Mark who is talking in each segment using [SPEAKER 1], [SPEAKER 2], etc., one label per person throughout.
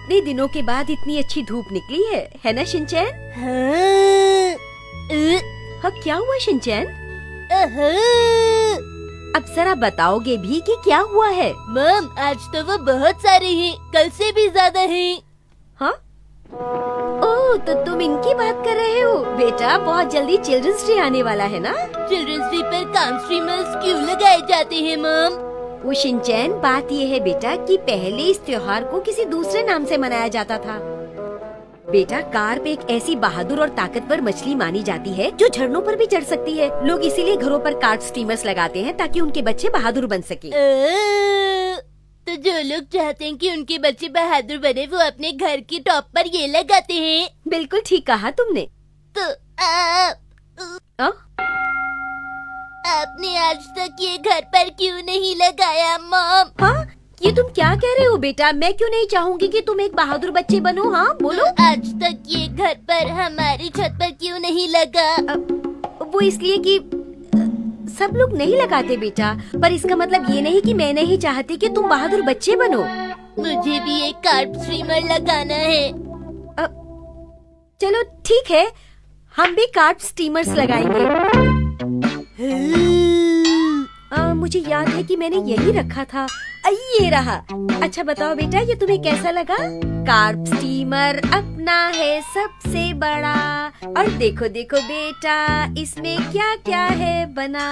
[SPEAKER 1] कितने दिनों के बाद इतनी अच्छी धूप निकली है ना शिनचैन? हाँ, क्या हुआ शिनचैन? अब जरा बताओगे भी कि क्या हुआ है?
[SPEAKER 2] मम, आज तो वो बहुत सारे हैं, कल से भी ज्यादा हैं।
[SPEAKER 1] हाँ? ओह, तो तुम इनकी बात कर रहे हो? बेटा, बहुत जल्दी चिल्ड्रंस डे आने वाला है ना?
[SPEAKER 2] चिल्ड्रंस डे पर काम स्ट्रीमर्स क्यों लगाए जाते हैं मम?
[SPEAKER 1] वो शिनचैन, बात ये है बेटा कि पहले इस त्योहार को किसी दूसरे नाम से मनाया जाता था। बेटा, कार्प एक ऐसी बहादुर और ताकतवर मछली मानी जाती है जो झरनों पर भी चढ़ सकती है। लोग इसीलिए घरों पर कार्प स्टीमर्स लगाते हैं ताकि उनके बच्चे बहादुर बन सके।
[SPEAKER 2] तो जो लोग चाहते हैं कि उनके बच्चे बहादुर बने, वो अपने घर की टॉप पर ये लगाते हैं।
[SPEAKER 1] बिल्कुल ठीक कहा तुमने।
[SPEAKER 2] तो आपने आज तक ये घर पर क्यों नहीं लगाया मॉम?
[SPEAKER 1] हाँ, ये तुम क्या कह रहे हो बेटा? मैं क्यों नहीं चाहूँगी कि तुम एक बहादुर बच्चे बनो? हाँ बोलो।
[SPEAKER 2] आज तक ये घर पर हमारी छत पर क्यों नहीं लगा?
[SPEAKER 1] वो इसलिए कि सब लोग नहीं लगाते बेटा, पर इसका मतलब ये नहीं कि मैं नहीं चाहती कि तुम बहादुर बच्चे बनो।
[SPEAKER 2] मुझे भी एक कार्प स्ट्रीमर लगाना है।
[SPEAKER 1] चलो ठीक है, हम भी कार्प स्टीमर्स लगाएंगे। मुझे याद है कि मैंने यही रखा था। ये रहा। अच्छा बताओ बेटा, ये तुम्हें कैसा लगा? कार्प स्टीमर अपना है सबसे बड़ा, और देखो देखो बेटा, इसमें क्या क्या है बना।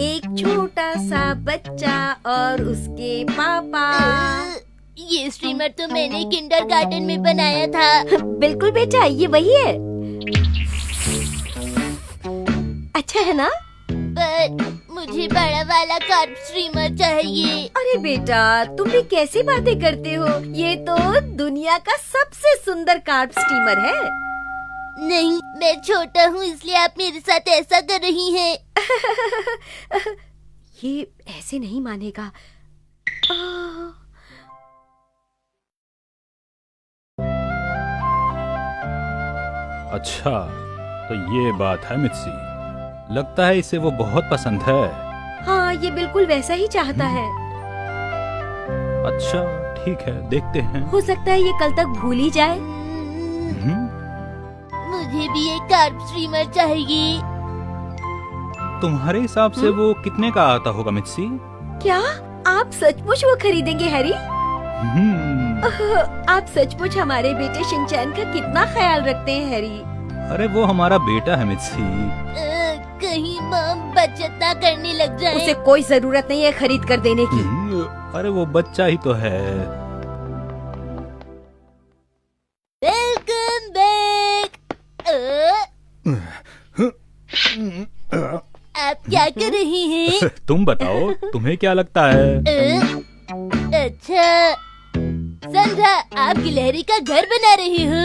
[SPEAKER 1] एक छोटा सा बच्चा और उसके पापा।
[SPEAKER 2] ये स्ट्रीमर तो मैंने किंडरगार्टन में बनाया था।
[SPEAKER 1] बिल्कुल बेटा, ये वही है। अच्छा है ना?
[SPEAKER 2] पर मुझे बड़ा वाला कार्प स्ट्रीमर चाहिए।
[SPEAKER 1] अरे बेटा, तुम भी कैसी बातें करते हो? ये तो दुनिया का सबसे सुंदर कार्प स्टीमर है।
[SPEAKER 2] नहीं, मैं छोटा हूँ, इसलिए आप मेरे साथ ऐसा कर रही हैं।
[SPEAKER 1] ये ऐसे नहीं मानेगा।
[SPEAKER 3] अच्छा, तो ये बात है मित्सी। लगता है इसे वो बहुत पसंद है।
[SPEAKER 1] हाँ, ये बिल्कुल वैसा ही चाहता है।
[SPEAKER 3] अच्छा ठीक है, देखते हैं।
[SPEAKER 1] हो सकता है ये कल तक भूल ही जाए।
[SPEAKER 2] मुझे भी एक कार्प स्ट्रीमर चाहिए।
[SPEAKER 3] तुम्हारे हिसाब से वो कितने का आता होगा मित्सी?
[SPEAKER 1] क्या आप सचमुच वो खरीदेंगे हैरी? आप सचमुच हमारे बेटे शिनचैन का कितना ख्याल रखते हैं हैरी।
[SPEAKER 3] अरे वो हमारा बेटा है मित्सी।
[SPEAKER 2] कहीं मॉम बचत ना करने लग जाए।
[SPEAKER 1] उसे कोई जरूरत नहीं है खरीद कर देने की।
[SPEAKER 3] अरे वो बच्चा ही तो है।
[SPEAKER 2] Welcome back. आप क्या कर रही हैं?
[SPEAKER 3] तुम बताओ, तुम्हें क्या लगता है?
[SPEAKER 2] अच्छा, समझा, आप गिलहरी का घर बना रही हो।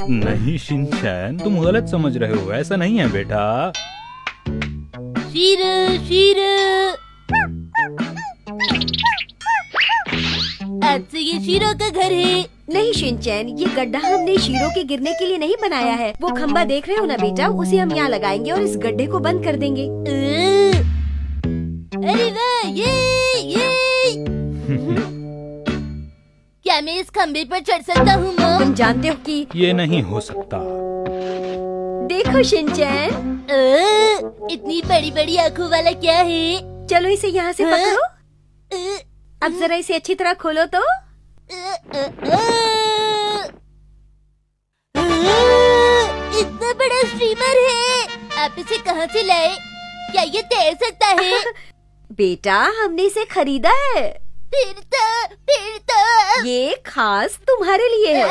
[SPEAKER 3] नहीं शिनचैन, तुम गलत समझ रहे हो, ऐसा नहीं है बेटा।
[SPEAKER 2] शीरो शीरो, आज से ये शीरो का घर है।
[SPEAKER 1] नहीं शिनचैन, ये गड्ढा हमने शीरो के गिरने के लिए नहीं बनाया है। वो खंबा देख रहे हो ना बेटा, उसे हम यहाँ लगाएंगे और इस गड्ढे को बंद कर देंगे।
[SPEAKER 2] अरे वाह, ये क्या मैं इस खंबे पर चढ़ सकता हूँ मॉम?
[SPEAKER 1] तुम जानते हो कि
[SPEAKER 3] ये नहीं हो सकता।
[SPEAKER 1] देखो शिनचैन,
[SPEAKER 2] इतनी बड़ी बड़ी आँखों वाला क्या है?
[SPEAKER 1] चलो इसे यहाँ से पकड़ो। अब जरा इसे अच्छी तरह खोलो तो।
[SPEAKER 2] इतना बड़ा स्ट्रीमर है, आप इसे कहाँ से लाए? क्या ये तैर सकता है?
[SPEAKER 1] बेटा, हमने इसे खरीदा है।
[SPEAKER 2] फिर तो
[SPEAKER 1] ये खास तुम्हारे लिए है।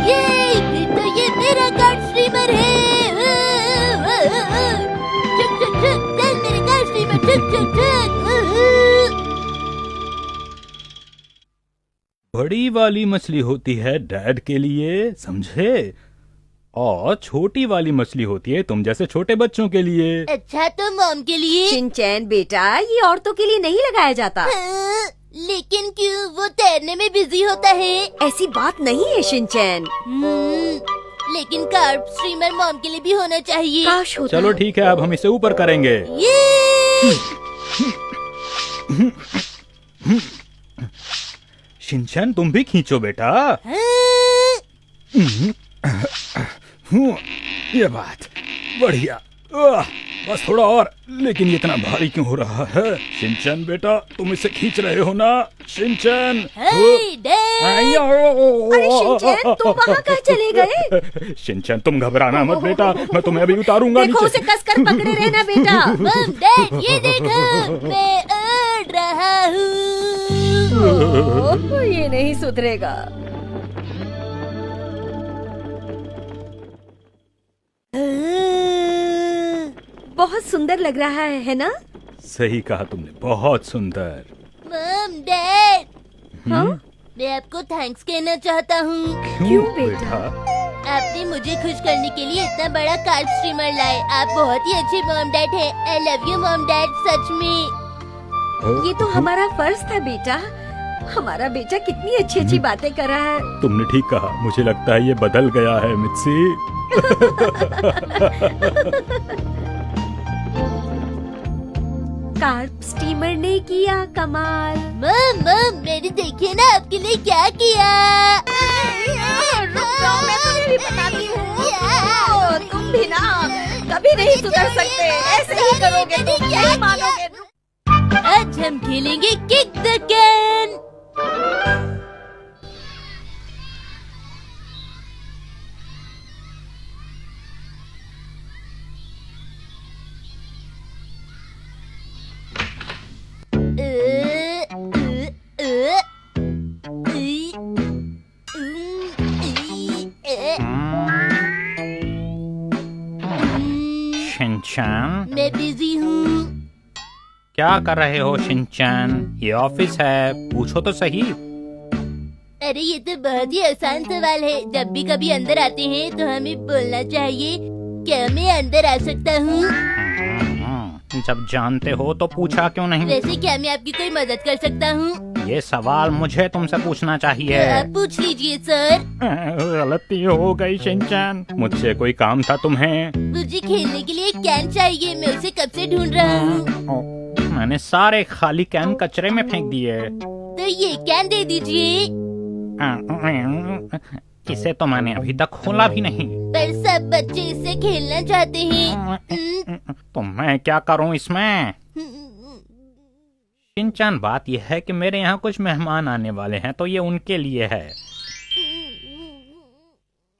[SPEAKER 2] फिर तो ये मेरा कार्प स्ट्रीमर है। चल मेरे कार्प स्ट्रीमर, चल।
[SPEAKER 3] बड़ी वाली मछली होती है डैड के लिए, समझे? और छोटी वाली मछली होती है तुम जैसे छोटे बच्चों के लिए।
[SPEAKER 2] अच्छा, तो मॉम के लिए?
[SPEAKER 1] शिनचैन बेटा, ये औरतों के लिए नहीं लगाया जाता।
[SPEAKER 2] लेकिन क्यों? वो तैरने में बिजी होता है।
[SPEAKER 1] ऐसी बात नहीं है शिनचैन।
[SPEAKER 2] लेकिन कार्प स्ट्रीमर मॉम के लिए भी होना चाहिए।
[SPEAKER 1] काश होता।
[SPEAKER 3] चलो ठीक है, अब हम इसे ऊपर करेंगे। शिनचैन तुम भी खींचो बेटा।
[SPEAKER 2] हाँ।
[SPEAKER 3] ये बात बढ़िया। बस थोड़ा और, लेकिन ये इतना भारी क्यों हो रहा है? शिनचैन बेटा तुम इसे खींच रहे हो ना? शिनचैन।
[SPEAKER 2] Hi dad.
[SPEAKER 1] अरे शिनचैन, तुम वहाँ कहाँ चले गए?
[SPEAKER 3] शिनचैन तुम घबराना मत बेटा, मैं तुम्हें अभी उतारूंगा
[SPEAKER 1] देखो
[SPEAKER 3] नीचे।
[SPEAKER 1] उसे कसकर पकड़े रहना बेटा।
[SPEAKER 2] मम डैड ये देखो, मैं उड़ रहा हूँ।
[SPEAKER 1] ओह, ये नहीं सुधरेगा। बहुत सुंदर लग रहा है ना?
[SPEAKER 3] सही कहा तुमने, बहुत सुंदर।
[SPEAKER 2] मम डैड,
[SPEAKER 1] हाँ?
[SPEAKER 2] मैं आपको थैंक्स कहना चाहता हूँ।
[SPEAKER 1] क्यों बेटा?
[SPEAKER 2] आपने मुझे खुश करने के लिए इतना बड़ा कार्ब स्टीमर लाए। आप बहुत ही अच्छे मॉम डैड हैं। I love you mom dad, सच में।
[SPEAKER 1] ये तो हमारा फर्ज था बेटा। हमारा बेटा कितनी अच्छी अच्छी बातें कर रहा है।
[SPEAKER 3] तुमने ठीक कहा, मुझे लगता है ये बदल गया है मित्सी।
[SPEAKER 1] कार्ब स्टीमर ने किया कमाल।
[SPEAKER 2] मम मैंने देखिए ना आपके लिए क्या किया।
[SPEAKER 1] रुक जाओ, मैं तुम्हें भी बताती हूँ। तुम भी ना कभी नहीं सुधर सकते। ऐसे ही करोगे तुम, नहीं मानोगे।
[SPEAKER 2] आज हम खेलेंगे किक द कैन।
[SPEAKER 3] शिनचैन
[SPEAKER 2] मैं बिजी हूँ।
[SPEAKER 3] क्या कर रहे हो शिनचैन? ये ऑफिस है, पूछो तो सही।
[SPEAKER 2] अरे ये तो बहुत ही आसान सवाल है। जब भी कभी अंदर आते हैं तो हमें बोलना चाहिए, क्या मैं अंदर आ सकता हूँ?
[SPEAKER 3] जब जानते हो तो पूछा क्यों नहीं?
[SPEAKER 2] वैसे क्या मैं आपकी कोई मदद कर सकता हूँ?
[SPEAKER 3] ये सवाल मुझे तुमसे पूछना चाहिए।
[SPEAKER 2] आप पूछ लीजिए सर।
[SPEAKER 3] गलती हो गई शिनचैन, मुझसे कोई काम था तुम्हें?
[SPEAKER 2] मुझे खेलने के लिए एक कैन चाहिए, मैं उसे कब से ढूंढ रहा हूँ।
[SPEAKER 3] मैंने सारे खाली कैन कचरे में फेंक दिए।
[SPEAKER 2] तो ये कैन दे दीजिए।
[SPEAKER 3] इसे तो मैंने अभी तक खोला भी नहीं।
[SPEAKER 2] पर सब बच्चे इससे खेलना चाहते हैं।
[SPEAKER 3] तो मैं क्या करूं इसमें? शिनचैन बात यह है कि मेरे यहाँ कुछ मेहमान आने वाले हैं, तो ये उनके लिए है,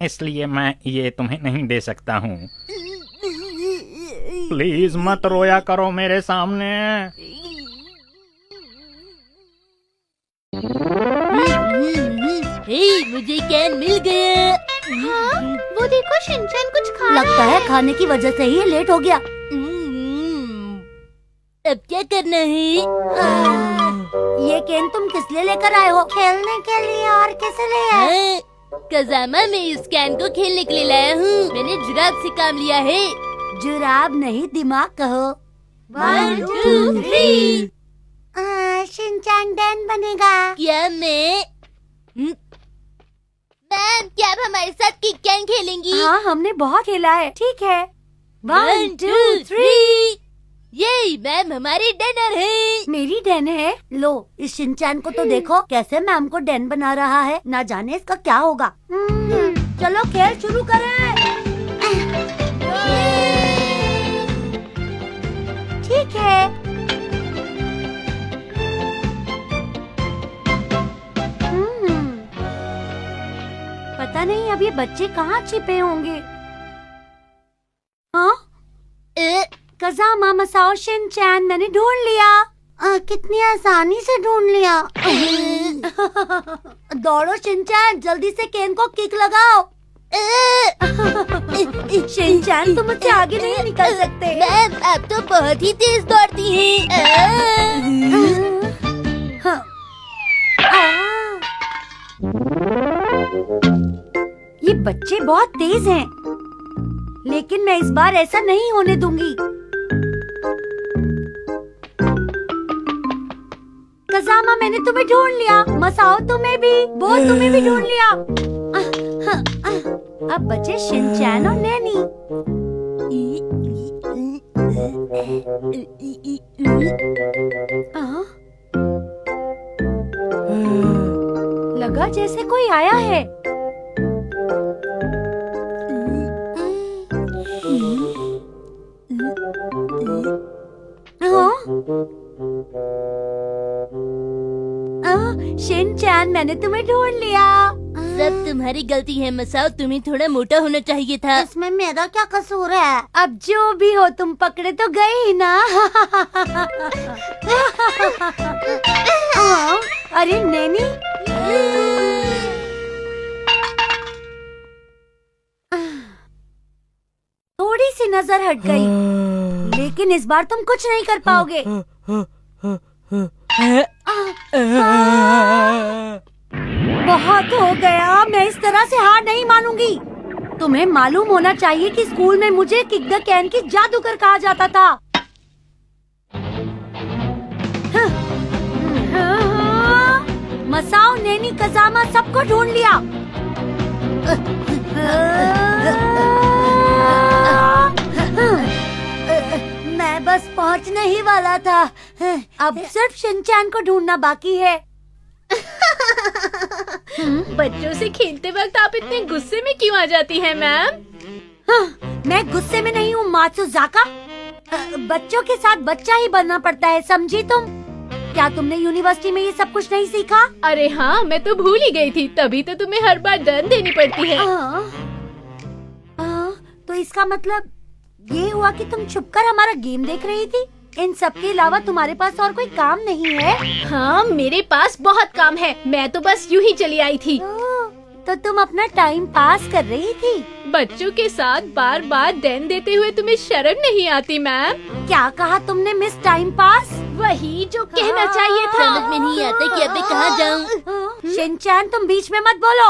[SPEAKER 3] इसलिए मैं ये तुम्हें नहीं दे सकता हूँ। प्लीज मत रोया करो मेरे सामने।
[SPEAKER 2] हे, मुझे कैन मिल गया।
[SPEAKER 4] हाँ, वो देखो शिनचैन कुछ खा रहा
[SPEAKER 2] लगता है खाने की वजह से ही ये लेट हो गया। अब क्या करना है?
[SPEAKER 4] ये कैन तुम किस लिए लेकर आए हो? खेलने के लिए। और किसे ले आए?
[SPEAKER 2] कजामा, मैं इस कैन को खेलने के लिए लाया हूँ। मैंने जुराब से काम लिया है।
[SPEAKER 4] जुराब नहीं, दिमाग कहो।
[SPEAKER 2] 1 2 3।
[SPEAKER 4] शिनचैन डैन बनेगा।
[SPEAKER 2] क्या मैं? मैम, क्या आप हमारे साथ किक कैन खेलेंगी?
[SPEAKER 4] हाँ, हमने बहुत खेला है। ठीक है।
[SPEAKER 2] 1 2 3। ये मैम हमारी डिनर है।
[SPEAKER 4] मेरी डैन है। लो, इस शिनचैन को तो देखो कैसे मैम को डैन बना रहा है। ना जाने इसका क्या होगा। चलो खेल शुरू करें। ठीक है। पता नहीं अब ये बच्चे कहाँ छिपे होंगे। हाँ, कजामा, मसाओ, शिनचैन, मैंने ढूंढ लिया। कितनी आसानी से ढूंढ लिया। दौड़ो शिनचैन, जल्दी से कैन को किक लगाओ। शिनचैन, तुम मुझसे आगे नहीं निकल सकते।
[SPEAKER 2] मैम, आप तो बहुत ही तेज दौड़ती हैं।
[SPEAKER 4] ये बच्चे बहुत तेज हैं, लेकिन मैं इस बार ऐसा नहीं होने दूंगी। कजामा, मैंने तुम्हें ढूंढ लिया। मसाओ, तुम्हें भी। वो तुम्हें भी ढूंढ लिया। अब बचे शिनचैन और नैनी। लगा जैसे कोई आया है। शिनचैन, मैंने तुम्हें ढूंढ लिया।
[SPEAKER 2] सब तुम्हारी गलती है मसाओ, तुम्हें थोड़ा मोटा होना चाहिए था।
[SPEAKER 4] इसमें मेरा क्या कसूर है? अब जो भी हो, तुम पकड़े तो गए ही ना। अरे नैनी, थोड़ी सी नजर हट गई, लेकिन इस बार तुम कुछ नहीं कर पाओगे। बहुत हो गया, मैं इस तरह से हार नहीं मानूंगी। तुम्हें मालूम होना चाहिए कि स्कूल में मुझे किक द कैन की जादूगर कहा जाता था। मसाओ, नैनी, कजामा सबको ढूंढ लिया। मैं बस पहुंचने ही वाला था। अब सिर्फ शिनचैन को ढूंढना बाकी है।
[SPEAKER 5] बच्चों से खेलते वक्त आप इतने गुस्से में क्यों आ जाती हैं मैम?
[SPEAKER 4] मैं गुस्से में नहीं हूँ मात्सुजाका। बच्चों के साथ बच्चा ही बनना पड़ता है, समझी तुम? क्या तुमने यूनिवर्सिटी में ये सब कुछ नहीं सीखा?
[SPEAKER 5] अरे हाँ, मैं तो भूल ही गई थी, तभी तो तुम्हें हर बार दंड देनी पड़ती है।
[SPEAKER 4] तो इसका मतलब ये हुआ कि तुम छुपकर हमारा गेम देख रही थी? इन सब के अलावा तुम्हारे पास और कोई काम नहीं है?
[SPEAKER 5] हाँ, मेरे पास बहुत काम है, मैं तो बस यूं ही चली आई थी।
[SPEAKER 4] तो तुम अपना टाइम पास कर रही थी?
[SPEAKER 5] बच्चों के साथ बार बार दंड देते हुए तुम्हें शर्म नहीं आती मैम?
[SPEAKER 4] क्या कहा तुमने मिस टाइम पास?
[SPEAKER 5] वही जो कहना चाहिए था।
[SPEAKER 2] समझ में नहीं आता कि अब मैं कहाँ जाऊँ।
[SPEAKER 4] शिनचैन, तुम बीच में मत बोलो।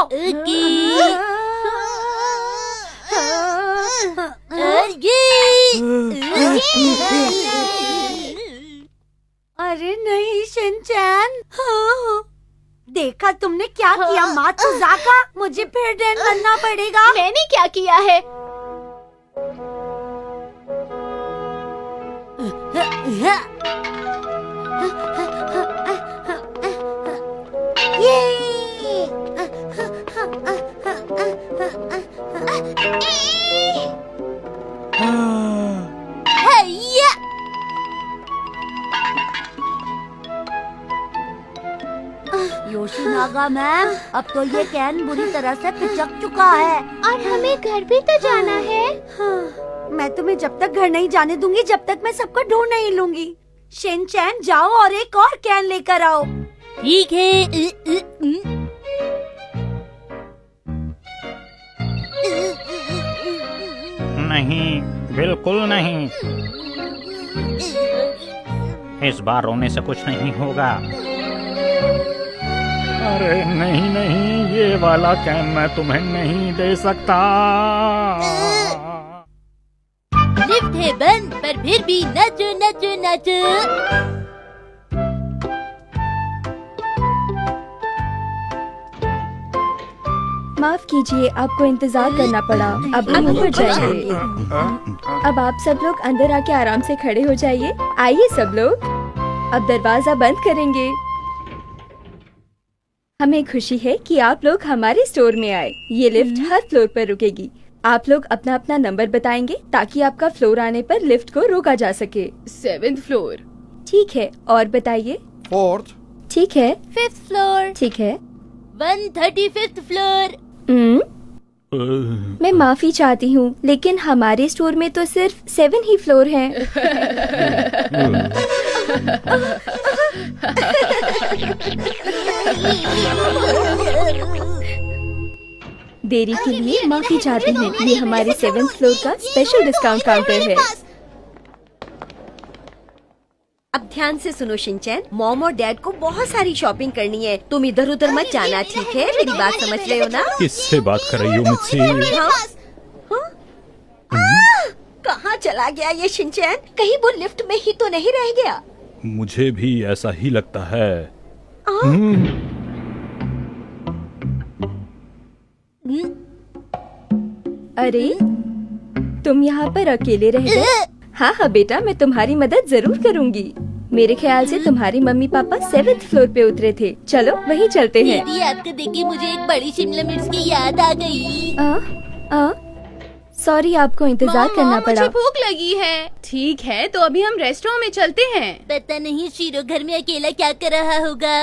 [SPEAKER 4] अरे नहीं शिनचैन, देखा तुमने क्या किया मात्सुजाका? मुझे फिर डैन बनना पड़ेगा।
[SPEAKER 5] मैंने क्या किया है?
[SPEAKER 4] योशिनागा मैम, अब तो ये कैन बुरी तरह से पिचक चुका है
[SPEAKER 5] और हमें घर भी तो जाना है।
[SPEAKER 4] मैं तुम्हें जब तक घर नहीं जाने दूंगी जब तक मैं सबको ढूंढ नहीं लूंगी। शिनचैन, जाओ और एक और कैन लेकर आओ।
[SPEAKER 2] ठीक है।
[SPEAKER 6] नहीं, बिल्कुल नहीं। इस बार रोने से कुछ नहीं होगा। अरे नहीं नहीं, ये वाला कैन मैं तुम्हें नहीं दे सकता।
[SPEAKER 2] लिफ्ट है बंद, पर फिर भी नाचो नाचो नाचो।
[SPEAKER 7] माफ कीजिए, आपको इंतजार करना पड़ा। अब हम ऊपर जाएंगे। अब आप सब लोग अंदर आके आराम से खड़े हो जाइए। आइए सब लोग, अब दरवाजा बंद करेंगे। हमें खुशी है कि आप लोग हमारे स्टोर में आए। ये लिफ्ट हर फ्लोर पर रुकेगी। आप लोग अपना अपना नंबर बताएंगे ताकि आपका फ्लोर आने पर लिफ्ट को रोका जा सके।
[SPEAKER 5] 7th floor.
[SPEAKER 7] ठीक है, और बताइए।
[SPEAKER 8] 4th।
[SPEAKER 7] ठीक है।
[SPEAKER 2] 5th floor.
[SPEAKER 7] ठीक है।
[SPEAKER 2] 135th floor.
[SPEAKER 7] मैं माफी चाहती हूँ, लेकिन हमारे स्टोर में तो सिर्फ 7 ही फ्लोर हैं। देरी के लिए माफी चाहती हूँ। ये हमारे 7th फ्लोर का स्पेशल डिस्काउंट काउंटर है।
[SPEAKER 1] अब ध्यान से सुनो शिनचैन, मॉम और डैड को बहुत सारी शॉपिंग करनी है। तुम इधर उधर मत जाना, ठीक है? मेरी बात समझ रहे हो ना?
[SPEAKER 3] किससे बात कर रही हो मुझसे?
[SPEAKER 1] कहाँ चला गया ये शिनचैन? कहीं वो लिफ्ट में ही तो नहीं रह गया?
[SPEAKER 3] मुझे भी ऐसा ही लगता है।
[SPEAKER 7] अरे, तुम यहाँ पर अकेले रह गए? हाँ हाँ बेटा, मैं तुम्हारी मदद जरूर करूँगी। मेरे ख्याल से तुम्हारी मम्मी पापा 7th फ्लोर पे उतरे थे। चलो वहीं चलते हैं।
[SPEAKER 2] दीदी आपको देख के मुझे एक बड़ी शिमला मिर्च की याद आ गई।
[SPEAKER 7] सॉरी, आपको इंतजार करना पड़ा।
[SPEAKER 5] मुझे भूख लगी है। ठीक है, तो अभी हम रेस्टोरेंट में चलते हैं।
[SPEAKER 2] पता नहीं शीरो घर में अकेला क्या कर रहा होगा।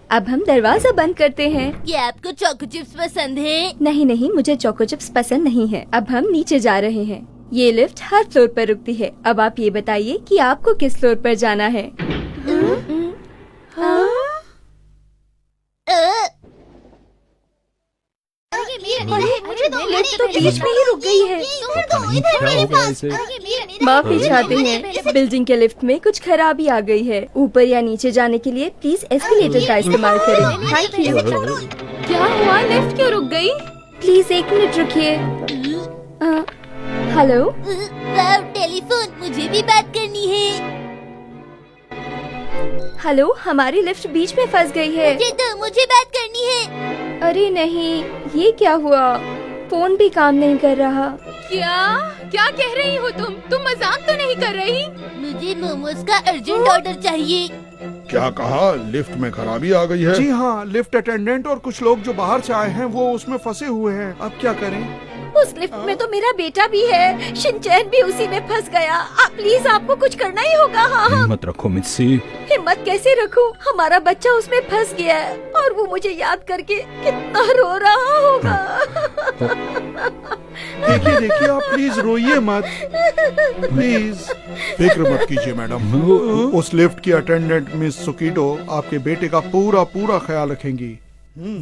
[SPEAKER 7] अब हम दरवाजा बंद करते हैं।
[SPEAKER 2] क्या आपको चोको चिप्स पसंद है?
[SPEAKER 7] नहीं नहीं, मुझे चोको चिप्स पसंद नहीं है। अब हम नीचे जा रहे हैं। ये लिफ्ट हर फ्लोर पर रुकती है। अब आप ये बताइए कि आपको किस फ्लोर पर जाना है।
[SPEAKER 1] लिफ्ट तो बीच में ही रुक गई है।
[SPEAKER 3] पता नहीं क्या हो गया इसे।
[SPEAKER 7] माफी चाहते हैं, बिल्डिंग के लिफ्ट में कुछ खराबी आ गई है। ऊपर या नीचे जाने के लिए प्लीज एस्केलेटर का इस्तेमाल करें। Thank you.
[SPEAKER 5] क्या हुआ, लिफ्ट क्यों रुक गई?
[SPEAKER 7] प्लीज 1 मिनट रुकिए। हेलो,
[SPEAKER 2] वाव, टेलीफोन, मुझे भी बात करनी है।
[SPEAKER 7] हेलो, हमारी लिफ्ट बीच में फंस गई है।
[SPEAKER 2] मुझे बात करनी है।
[SPEAKER 7] अरे नहीं, ये क्या हुआ? फोन भी काम नहीं कर रहा।
[SPEAKER 5] क्या क्या कह रही हो तुम मजाक तो नहीं कर रही?
[SPEAKER 2] मुझे मोमोज का अर्जेंट ऑर्डर चाहिए।
[SPEAKER 8] क्या कहा? लिफ्ट में खराबी आ गई है?
[SPEAKER 9] जी हाँ, लिफ्ट अटेंडेंट और कुछ लोग जो बाहर से आए हैं वो उसमें फंसे हुए हैं। अब क्या करें?
[SPEAKER 1] उस लिफ्ट में तो मेरा बेटा भी है। शिनचैन भी उसी में फंस गया। आप प्लीज, आपको कुछ करना ही होगा। हाँ हाँ।
[SPEAKER 3] हिम्मत रखो मित्सी।
[SPEAKER 1] हिम्मत कैसे रखूं? हमारा बच्चा उसमें फंस गया है और वो मुझे याद करके कितना रो रहा होगा।
[SPEAKER 9] देखिए देखिए, आप प्लीज रोइए मत, प्लीज।
[SPEAKER 8] फिक्र मत कीजिए मैडम।
[SPEAKER 9] उस लिफ्ट की अटेंडेंट मिस सुकीटो आपके बेटे का पूरा पूरा ख्याल रखेंगी।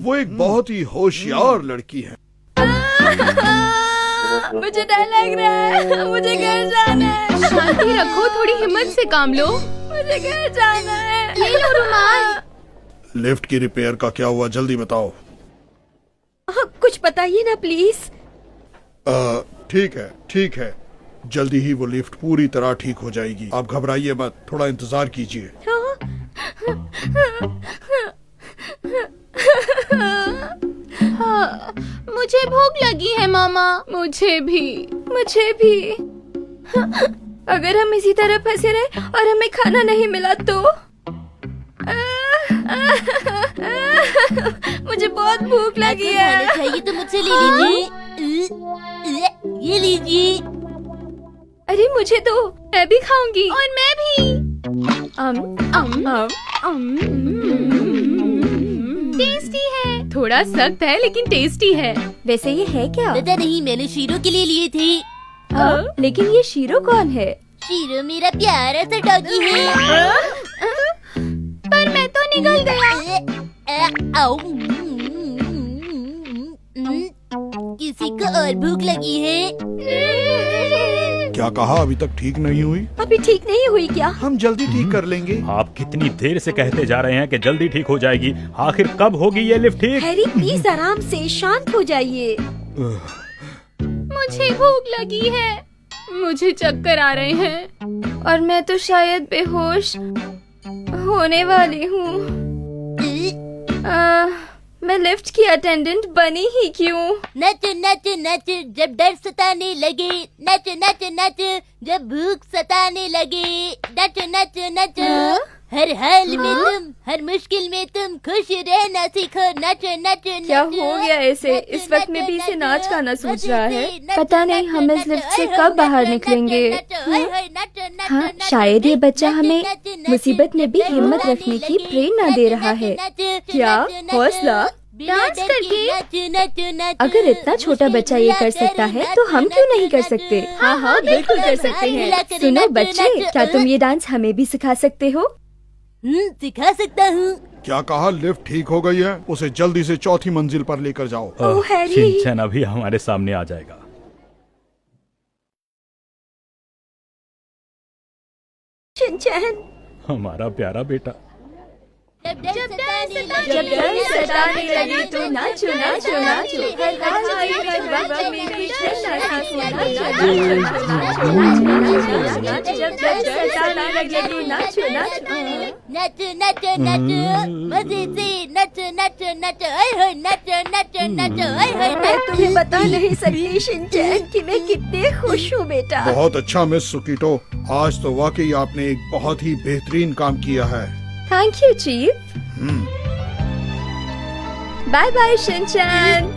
[SPEAKER 8] वो एक बहुत ही होशियार लड़की है।
[SPEAKER 1] मुझे डर लग रहा है। मुझे घर जाना है।
[SPEAKER 5] शांति रखो, थोड़ी हिम्मत से काम लो।
[SPEAKER 1] मुझे घर जाना है।
[SPEAKER 5] ले लो रुमाल।
[SPEAKER 8] लिफ्ट की रिपेयर का क्या हुआ, जल्दी बताओ।
[SPEAKER 1] हाँ, कुछ बताइए ना प्लीज।
[SPEAKER 8] ठीक है, जल्दी ही वो लिफ्ट पूरी तरह ठीक हो जाएगी। आप घबराइए मत, थोड़ा इंतजार कीजिए।
[SPEAKER 5] हाँ, मुझे भूख लगी है मामा। मुझे भी।
[SPEAKER 7] अगर हम इसी तरह फंसे रहे और हमें खाना नहीं मिला तो? मुझे बहुत भूख लगी है।
[SPEAKER 2] खाना चाहिए तो मुझसे ले लीजिए। ये लीजिए।
[SPEAKER 7] अरे मुझे दो, मैं भी खाऊंगी।
[SPEAKER 5] और मैं भी। टेस्टी है। थोड़ा सख्त है लेकिन टेस्टी है।
[SPEAKER 7] वैसे ये है क्या?
[SPEAKER 2] पता नहीं, मैंने शीरो के लिए लिए थे।
[SPEAKER 7] लेकिन ये शीरो कौन है?
[SPEAKER 2] शीरो मेरा प्यारा सा डॉगी है।
[SPEAKER 5] पर मैं तो निगल गया।
[SPEAKER 2] किसी को और भूख लगी है?
[SPEAKER 8] क्या कहा? अभी तक ठीक नहीं हुई?
[SPEAKER 1] अभी ठीक नहीं हुई क्या?
[SPEAKER 9] हम जल्दी ठीक कर लेंगे।
[SPEAKER 6] आप कितनी देर से कहते जा रहे हैं कि जल्दी ठीक हो जाएगी। आखिर कब होगी ये लिफ्ट ठीक?
[SPEAKER 1] हैरी प्लीज आराम से, शांत हो जाइए।
[SPEAKER 5] मुझे भूख लगी है। मुझे चक्कर आ रहे हैं
[SPEAKER 7] और मैं तो शायद बेहोश होने वाली हूँ। मैं लिफ्ट की अटेंडेंट बनी ही क्यों?
[SPEAKER 2] नच नच नच जब डर सताने लगे, नच नच नच जब भूख सताने लगे, नच नच नच। हर हाल में तुम, हर मुश्किल में तुम खुश रहना सीखो, नच नच नच।
[SPEAKER 7] क्या हो गया ऐसे? इस वक्त में भी इसे नाच गाना सूझ रहा है। पता नहीं हम इस लिफ्ट से कब बाहर निकलेंगे। हाँ, शायद ये बच्चा हमें मुसीबत में भी हिम्मत रखने की प्रेरणा दे रहा है। क्या हौसला?
[SPEAKER 5] डांस करके?
[SPEAKER 7] अगर इतना छोटा बच्चा ये कर सकता है तो हम क्यों नहीं कर सकते? हाँ हाँ, बिल्कुल कर सकते हैं। सुनो बच्चे, क्या तुम ये डांस हमें भी सिखा सकते हो?
[SPEAKER 2] सिखा सकता हूँ।
[SPEAKER 8] क्या कहा? लिफ्ट ठीक हो गई है, उसे जल्दी से 4थी मंजिल पर लेकर जाओ।
[SPEAKER 1] ओह हैरी।
[SPEAKER 6] शिनचैन अभी हमारे सामने आ जाएगा।
[SPEAKER 1] शिनचैन।
[SPEAKER 6] हमारा प्यारा बेटा।
[SPEAKER 2] जब डर सताने
[SPEAKER 7] जब डर सताने लगे तो नाचो नाचो नाचो हर वक्त में कृष्ण जब डर सताने लगे तो नाचो नाचो
[SPEAKER 2] नाचो नाचो नाचो मजे से नाचो नाचो नाचो ओए होए नाचो नाचो नाचो ओए होए
[SPEAKER 1] मैं तुम्हें बता नहीं सकती शिनचैन कि मैं कितने खुश हूँ बेटा।
[SPEAKER 8] बहुत अच्छा मिस सुकीटो, आज तो वाकई आपने एक बहुत ही बेहतरीन काम किया है।
[SPEAKER 7] Thank you chief. Bye bye Shinchan.